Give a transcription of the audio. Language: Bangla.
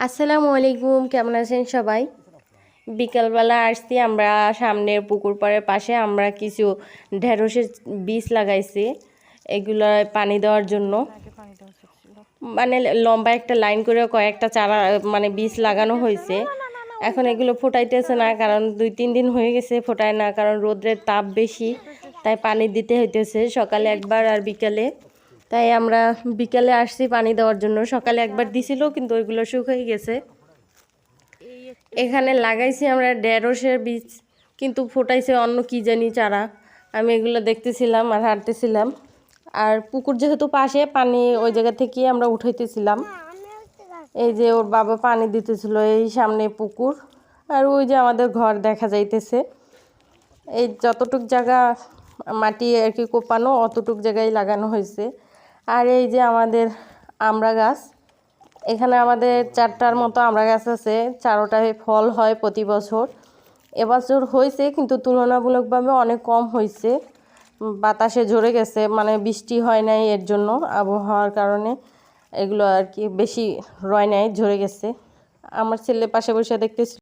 আসসালামু আলাইকুম, কেমন আছেন সবাই? বিকালবেলা আসছি আমরা সামনের পুকুর পাড়ের পাশে। আমরা কিছু ঢেঁড়সের বীজ লাগাইছি এগুলো পানি দেওয়ার জন্য। মানে লম্বা একটা লাইন করে কয়েকটা চারা মানে বীজ লাগানো হয়েছে। এখন এগুলো ফোটাইতেছে না, কারণ 2-3 দিন হয়ে গেছে ফোটায় না, কারণ রোদ্রের তাপ বেশি, তাই পানি দিতে হইতেছে সকালে একবার আর বিকালে। তাই আমরা বিকালে আসছি পানি দেওয়ার জন্য। সকালে একবার দিছিল কিন্তু ওইগুলো শুকিয়ে গেছে। এখানে লাগাইছি আমরা ঢেঁড়সের বীজ, কিন্তু ফোটাইছে অন্য কি জানি চারা। আমি এগুলো দেখতেছিলাম আর হাঁটতেছিলাম। আর পুকুর যেহেতু পাশে, পানি ওই জায়গা থেকে আমরা উঠাইতেছিলাম। এই যে ওর বাবা পানি দিতেছিল, এই সামনে পুকুর আর ওই যে আমাদের ঘর দেখা যাইতেছে। এই যতটুক জায়গা মাটি আর কি কোপানো, অতটুক জায়গায় লাগানো হয়েছে। আর এই যে আমাদের আমড়া গাছ, এখানে আমাদের 4টার মতো আমড়া গাছ আছে। 4টায় ফল হয় প্রতি বছর। এবছর হয়েছে কিন্তু তুলনামূলকভাবে অনেক কম হয়েছে। বাতাসে ঝরে গেছে, মানে বৃষ্টি হয় নাই, এর জন্য আবহাওয়ার কারণে এগুলো আর কি বেশি রয় নাই, ঝরে গেছে। আমার ছেলে পাশে বসে দেখতেছিল।